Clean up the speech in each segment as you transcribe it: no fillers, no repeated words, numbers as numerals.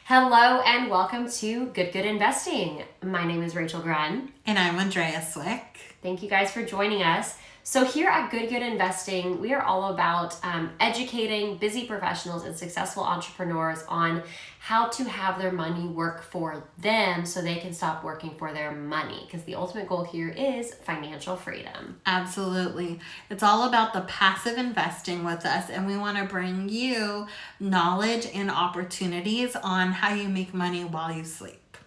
Hello and welcome to GoodGood Investing. My name is Rachel Grunn. And I'm Andrea Cwik. Thank you guys for joining us. So here at GoodGood Investing, we are all about educating busy professionals and successful entrepreneurs on how to have their money work for them so they can stop working for their money. Because the ultimate goal here is financial freedom. Absolutely. It's all about the passive investing with us, and we want to bring you knowledge and opportunities on how you make money while you sleep.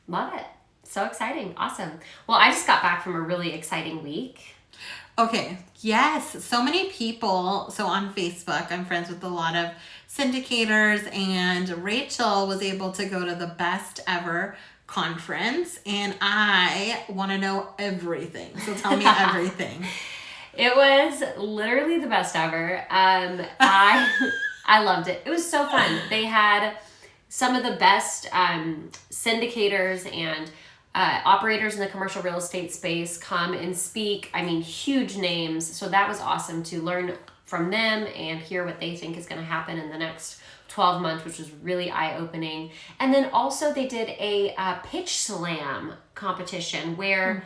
Love it. So exciting. Awesome. Well, I just got back from a really exciting week. Okay, yes, so many people. So on Facebook, I'm friends with a lot of syndicators, and Rachel was able to go to the best ever conference, and I want to know everything. So tell me everything. It was literally the best ever. I loved it. It was so fun. They had some of the best syndicators and operators in the commercial real estate space come and speak. I mean, huge names. So that was awesome to learn from them and hear what they think is going to happen in the next 12 months, which was really eye-opening. And then also they did a pitch slam competition where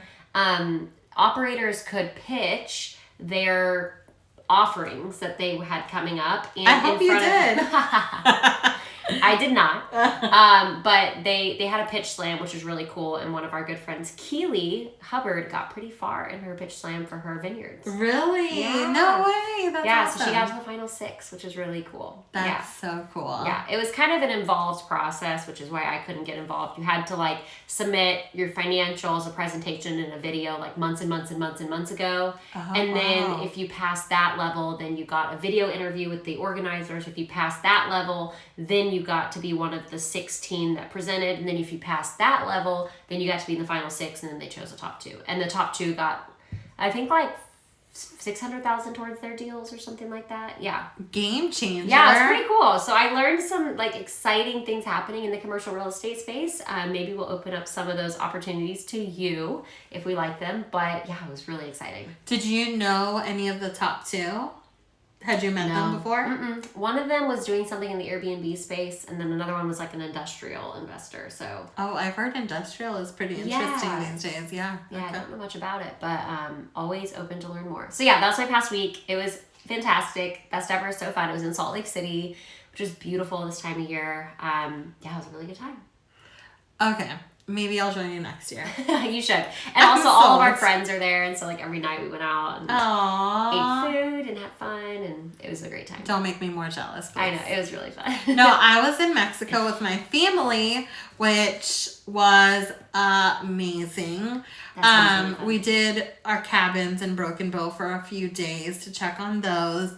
operators could pitch their offerings that they had coming up. And I hope you did. I did not. But they had a pitch slam, which was really cool. And one of our good friends, Keely Hubbard, got pretty far in her pitch slam for her vineyards. Really? Yeah. No way. That's awesome. So she got to the final 6, which is really cool. That's so cool. Yeah, it was kind of an involved process, which is why I couldn't get involved. You had to submit your financials, a presentation, and a video months and months and months and months ago. Oh, and then wow. if you passed that level, then you got a video interview with the organizers. If you passed that level, then you got to be one of the 16 that presented. And then if you passed that level, then you got to be in the final 6, and then they chose the top 2. And the top 2 got, I think, $600,000 towards their deals or something like that. Yeah. Game changer. Yeah, it's pretty cool. So I learned some exciting things happening in the commercial real estate space. Maybe we'll open up some of those opportunities to you if we like them. But yeah, it was really exciting. Did you know any of the top 2? Had you met them before? Mm-mm. One of them was doing something in the Airbnb space, and then another one was an industrial investor. So. Oh, I've heard industrial is pretty interesting these days. Yeah. Yeah, Okay. I don't know much about it, but always open to learn more. So yeah, that was my past week. It was fantastic. Best ever. So fun. It was in Salt Lake City, which is beautiful this time of year. Yeah, it was a really good time. Okay. Maybe I'll join you next year. You should. And also all of our friends are there, and so every night we went out and ate food and had fun, and it was a great time. Don't make me more jealous, please. I know, it was really fun. No, I was in Mexico with my family, which was amazing. We did our cabins in Broken Bow for a few days to check on those.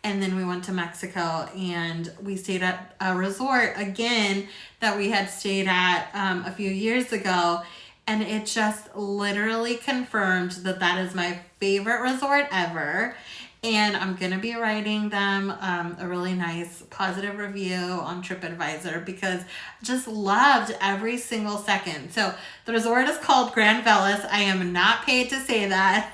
And then we went to Mexico, and we stayed at a resort again that we had stayed at a few years ago. And it just literally confirmed that is my favorite resort ever. And I'm going to be writing them a really nice positive review on TripAdvisor because I just loved every single second. So the resort is called Grand Velas. I am not paid to say that.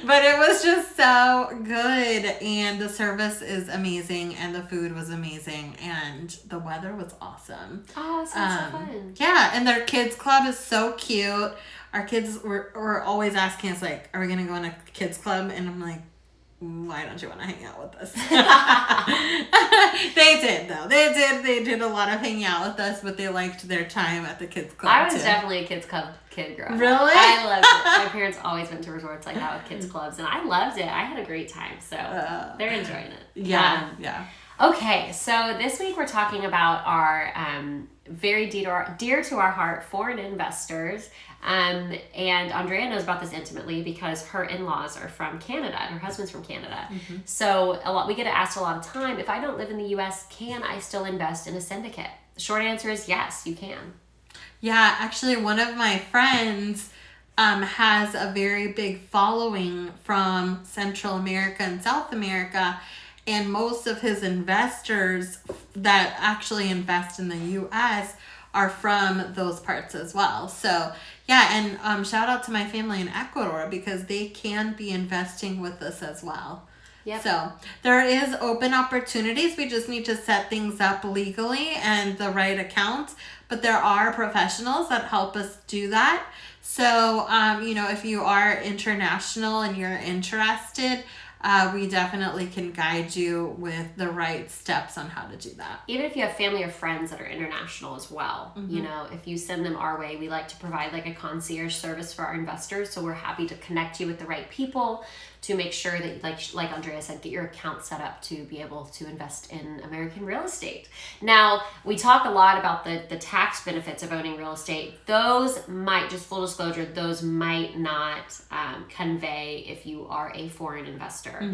But it was just so good, and the service is amazing, and the food was amazing, and the weather was awesome. Oh, it sounds so fun. Yeah, and their kids club is so cute. Our kids were always asking us, are we going to go in a kids club? And I'm like, why don't you want to hang out with us? They did, though. They did a lot of hanging out with us, but they liked their time at the kids club, I was definitely a kids club kid growing up. Really? I loved it. My parents always went to resorts like that with kids clubs, and I loved it. I had a great time, so they're enjoying it. Yeah. Okay, so this week we're talking about our very dear to our heart foreign investors. And Andrea knows about this intimately because her in-laws are from Canada and her husband's from Canada. Mm-hmm. So we get asked a lot of time, if I don't live in the U.S., can I still invest in a syndicate? The short answer is yes, you can. Yeah, actually one of my friends has a very big following from Central America and South America, and most of his investors that actually invest in the U.S. are from those parts as well. So yeah, and shout out to my family in Ecuador because they can be investing with us as well. Yep. So there is open opportunities. We just need to set things up legally and the right accounts. But there are professionals that help us do that. So, if you are international and you're interested, we definitely can guide you with the right steps on how to do that. Even if you have family or friends that are international as well, if you send them our way, we like to provide like a concierge service for our investors. So we're happy to connect you with the right people to make sure that, like Andrea said, get your account set up to be able to invest in American real estate. Now, we talk a lot about the tax benefits of owning real estate. Those might, just full disclosure, those might not convey if you are a foreign investor.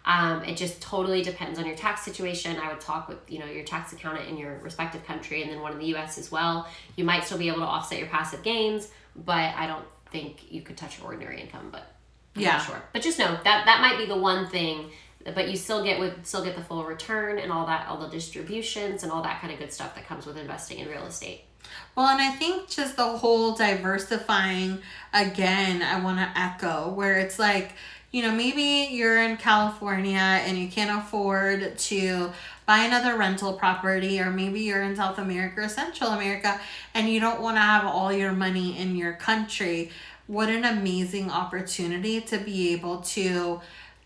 It just totally depends on your tax situation. I would talk with your tax accountant in your respective country and then one in the US as well. You might still be able to offset your passive gains, but I don't think you could touch your ordinary income, but I'm not sure. But just know that might be the one thing, but you still get the full return and all that, all the distributions and all that kind of good stuff that comes with investing in real estate. Well, and I think just the whole diversifying, again, I want to echo where it's like, maybe you're in California and you can't afford to buy another rental property, or maybe you're in South America or Central America and you don't want to have all your money in your country. What an amazing opportunity to be able to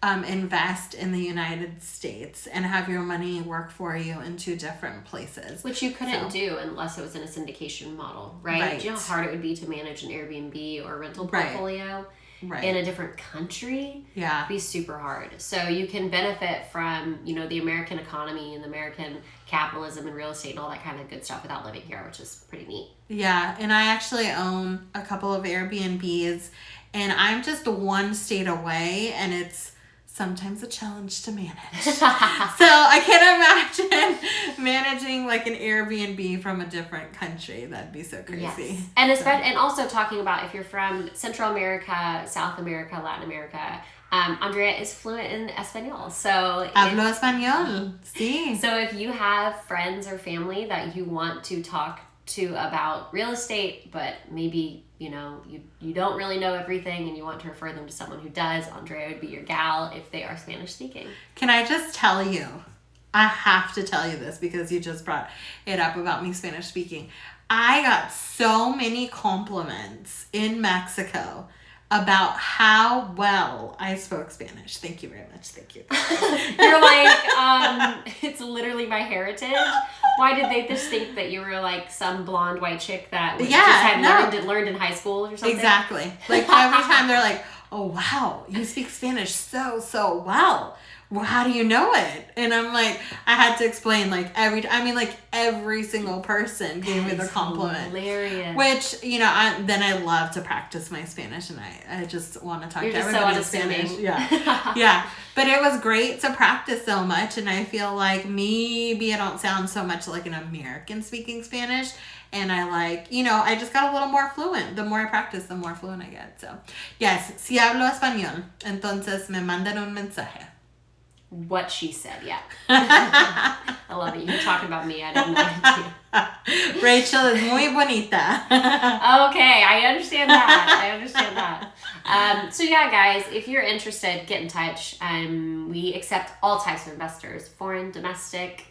invest in the United States and have your money work for you in two different places. Which you couldn't do unless it was in a syndication model, right? Do you know how hard it would be to manage an Airbnb or rental portfolio in a different country? Yeah. It'd be super hard. So you can benefit from, the American economy and the American capitalism and real estate and all that kind of good stuff without living here, which is pretty neat. Yeah, and I actually own a couple of Airbnbs, and I'm just one state away, and it's sometimes a challenge to manage. So I can't imagine managing like an Airbnb from a different country. That'd be so crazy. Yes. And and also talking about if you're from Central America, South America, Latin America, Andrea is fluent in Espanol. So Hablo español. Sí. So if you have friends or family that you want to talk to about real estate, but maybe you don't really know everything and you want to refer them to someone who does, Andrea would be your gal if they are Spanish speaking. Can I just tell you, I have to tell you this because you just brought it up about me Spanish speaking. I got so many compliments in Mexico about how well I spoke Spanish. Thank you very much. Thank you. You're like, it's literally my heritage. Why did they just think that you were like some blonde white chick that just had learned in high school or something? Exactly. Like every time they're like, oh wow, you speak Spanish so well. Well, how do you know it? And I'm like, I had to explain every single person gave me the compliment. Hilarious. Which, I love to practice my Spanish, and I just want to talk to everybody in Spanish. Yeah. Yeah. But it was great to practice so much, and I feel like maybe I don't sound so much like an American speaking Spanish. And I just got a little more fluent. The more I practice, the more fluent I get. So, yes, si hablo español, entonces me mandan un mensaje. What she said, yeah. I love it. You're talking about me. I didn't know. Rachel is muy bonita. Okay, I understand that. So yeah, guys, if you're interested, get in touch. We accept all types of investors: foreign, domestic,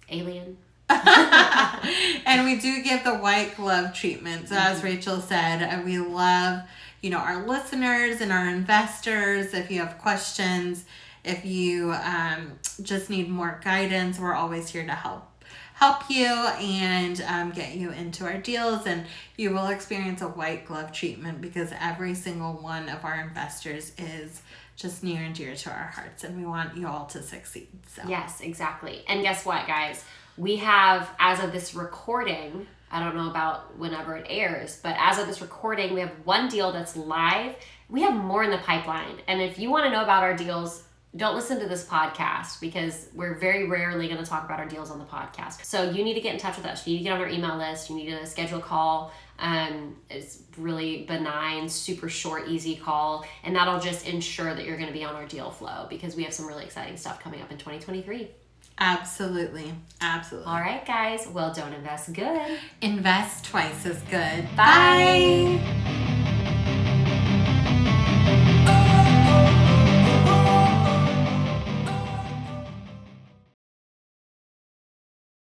alien. And we do give the white glove treatment. So as Rachel said, we love, our listeners and our investors. If you have questions, if you just need more guidance, we're always here to help you and get you into our deals. And you will experience a white glove treatment because every single one of our investors is just near and dear to our hearts, and we want you all to succeed. So. Yes, exactly. And guess what, guys? We have, as of this recording, I don't know about whenever it airs, but as of this recording, we have one deal that's live. We have more in the pipeline. And if you want to know about our deals, don't listen to this podcast because we're very rarely going to talk about our deals on the podcast. So you need to get in touch with us. You need to get on our email list. You need to schedule a call. It's really benign, super short, easy call. And that'll just ensure that you're going to be on our deal flow because we have some really exciting stuff coming up in 2023. Absolutely. All right, guys. Well, don't invest good. Invest twice as good. Bye.